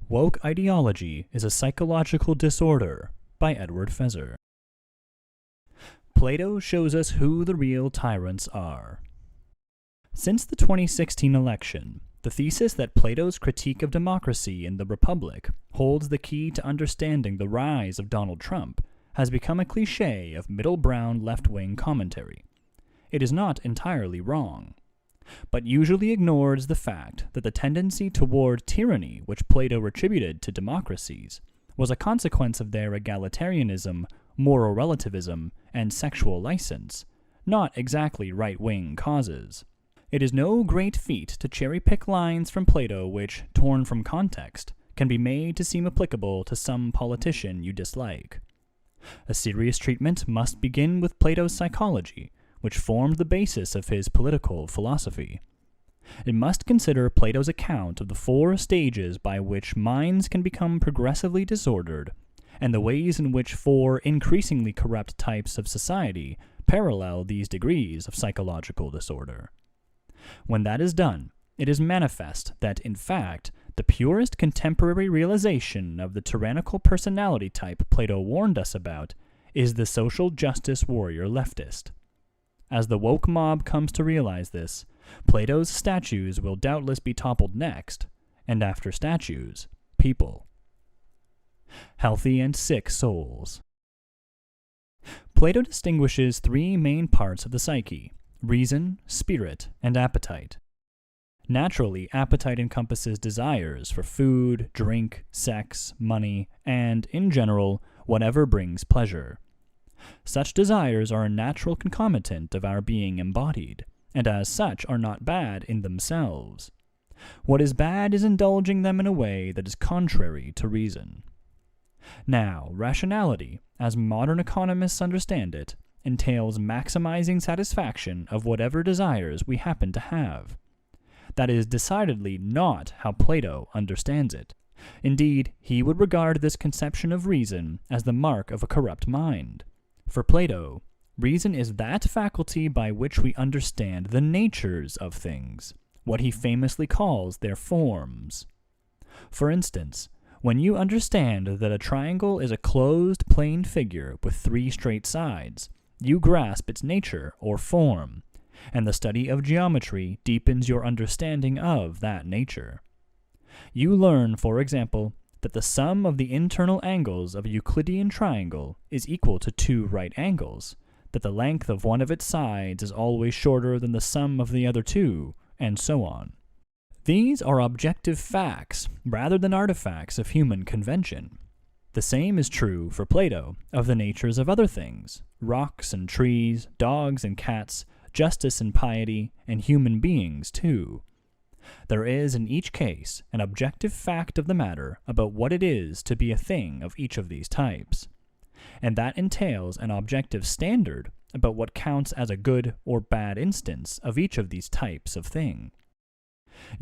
Woke Ideology is a Psychological Disorder by Edward Feser. Plato shows us who the real tyrants are. Since the 2016 election, the thesis that Plato's critique of democracy in the Republic holds the key to understanding the rise of Donald Trump has become a cliché of middle-brown left-wing commentary. It is not entirely wrong, but usually ignores the fact that the tendency toward tyranny which Plato attributed to democracies was a consequence of their egalitarianism, moral relativism, and sexual license, not exactly right-wing causes. It is no great feat to cherry-pick lines from Plato which, torn from context, can be made to seem applicable to some politician you dislike. A serious treatment must begin with Plato's psychology, which formed the basis of his political philosophy. It must consider Plato's account of the 4 stages by which minds can become progressively disordered, and the ways in which 4 increasingly corrupt types of society parallel these degrees of psychological disorder. When that is done, it is manifest that, in fact, the purest contemporary realization of the tyrannical personality type Plato warned us about is the social justice warrior leftist. As the woke mob comes to realize this, Plato's statues will doubtless be toppled next, and after statues, people. Healthy and sick souls. Plato distinguishes 3 main parts of the psyche: reason, spirit, and appetite. Naturally, appetite encompasses desires for food, drink, sex, money, and, in general, whatever brings pleasure. Such desires are a natural concomitant of our being embodied, and as such are not bad in themselves. What is bad is indulging them in a way that is contrary to reason. Now, rationality, as modern economists understand it, entails maximizing satisfaction of whatever desires we happen to have. That is decidedly not how Plato understands it. Indeed, he would regard this conception of reason as the mark of a corrupt mind. For Plato, reason is that faculty by which we understand the natures of things, what he famously calls their forms. For instance, when you understand that a triangle is a closed, plane figure with 3 straight sides, you grasp its nature or form, and the study of geometry deepens your understanding of that nature. You learn, for example, that the sum of the internal angles of a Euclidean triangle is equal to 2 right angles, that the length of one of its sides is always shorter than the sum of the other 2, and so on. These are objective facts rather than artifacts of human convention. The same is true for Plato of the natures of other things: rocks and trees, dogs and cats, justice and piety, and human beings too. There is in each case an objective fact of the matter about what it is to be a thing of each of these types, and that entails an objective standard about what counts as a good or bad instance of each of these types of thing.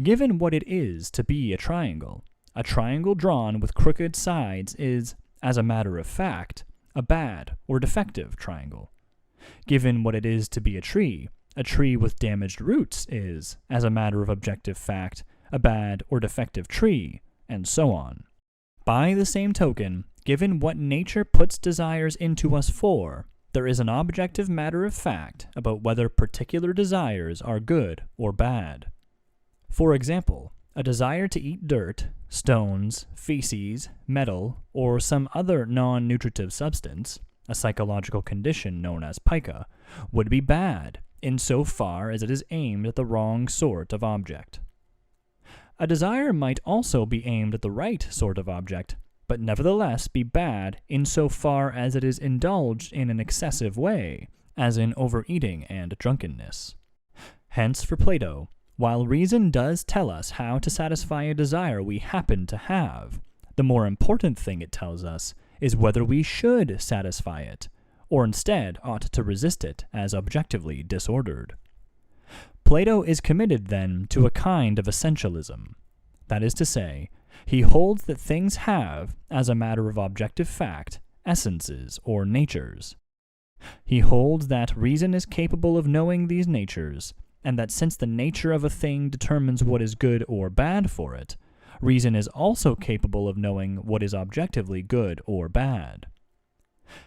Given what it is to be a triangle drawn with crooked sides is, as a matter of fact, a bad or defective triangle. Given what it is to be a tree with damaged roots is, as a matter of objective fact, a bad or defective tree, and so on. By the same token, given what nature puts desires into us for, there is an objective matter of fact about whether particular desires are good or bad. For example, a desire to eat dirt, stones, feces, metal, or some other non-nutritive substance, a psychological condition known as pica, would be bad insofar as it is aimed at the wrong sort of object. A desire might also be aimed at the right sort of object, but nevertheless be bad insofar as it is indulged in an excessive way, as in overeating and drunkenness. Hence, for Plato, while reason does tell us how to satisfy a desire we happen to have, the more important thing it tells us is whether we should satisfy it, or instead ought to resist it as objectively disordered. Plato is committed, then, to a kind of essentialism. That is to say, he holds that things have, as a matter of objective fact, essences or natures. He holds that reason is capable of knowing these natures, and that since the nature of a thing determines what is good or bad for it, Reason is also capable of knowing what is objectively good or bad.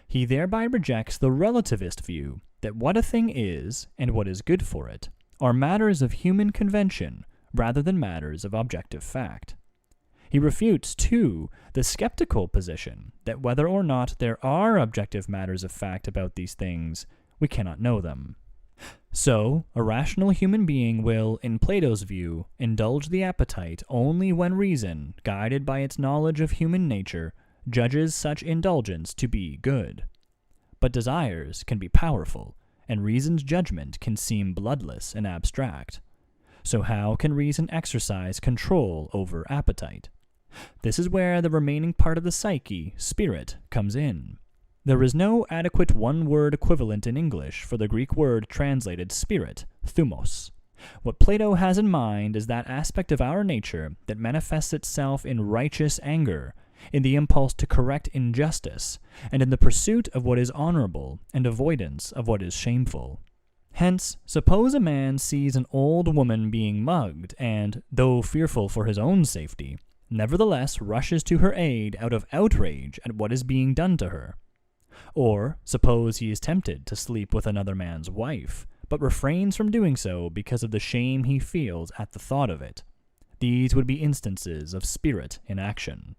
He thereby rejects the relativist view that what a thing is and what is good for it are matters of human convention rather than matters of objective fact. He refutes, too, the skeptical position that whether or not there are objective matters of fact about these things, we cannot know them. So, a rational human being will, in Plato's view, indulge the appetite only when reason, guided by its knowledge of human nature, judges such indulgence to be good. But desires can be powerful, and reason's judgment can seem bloodless and abstract. So how can reason exercise control over appetite? This is where the remaining part of the psyche, spirit, comes in. There is no adequate one-word equivalent in English for the Greek word translated spirit, thumos. What Plato has in mind is that aspect of our nature that manifests itself in righteous anger, in the impulse to correct injustice, and in the pursuit of what is honorable and avoidance of what is shameful. Hence, suppose a man sees an old woman being mugged and, though fearful for his own safety, nevertheless rushes to her aid out of outrage at what is being done to her. Or, suppose he is tempted to sleep with another man's wife, but refrains from doing so because of the shame he feels at the thought of it. These would be instances of spirit in action.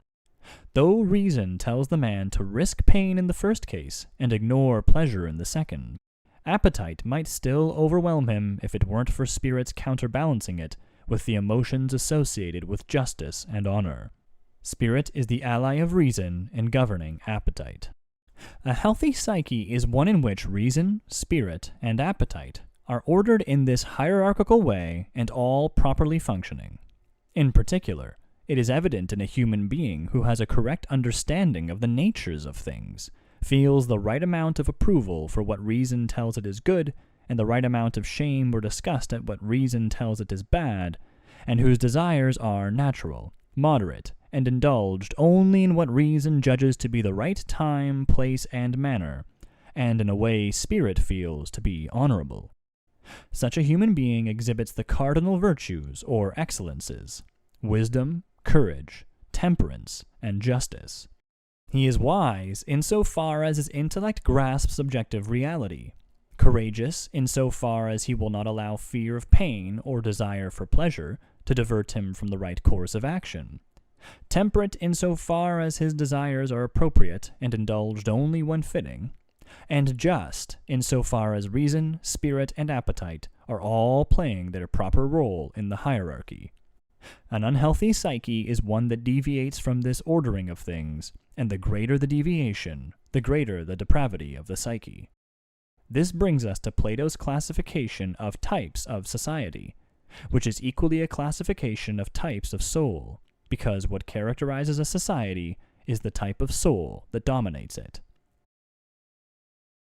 Though reason tells the man to risk pain in the first case and ignore pleasure in the second, appetite might still overwhelm him if it weren't for spirits counterbalancing it with the emotions associated with justice and honor. Spirit is the ally of reason in governing appetite. A healthy psyche is one in which reason, spirit, and appetite are ordered in this hierarchical way and all properly functioning. In particular, it is evident in a human being who has a correct understanding of the natures of things, feels the right amount of approval for what reason tells it is good, and the right amount of shame or disgust at what reason tells it is bad, and whose desires are natural, moderate, and indulged only in what reason judges to be the right time, place, and manner, and in a way spirit feels to be honorable. Such a human being exhibits the cardinal virtues or excellences: wisdom, courage, temperance, and justice. He is wise insofar as his intellect grasps objective reality, courageous insofar as he will not allow fear of pain or desire for pleasure to divert him from the right course of action, temperate insofar as his desires are appropriate and indulged only when fitting, and just insofar as reason, spirit, and appetite are all playing their proper role in the hierarchy. An unhealthy psyche is one that deviates from this ordering of things, and the greater the deviation, the greater the depravity of the psyche. This brings us to Plato's classification of types of society, which is equally a classification of types of soul, because what characterizes a society is the type of soul that dominates it.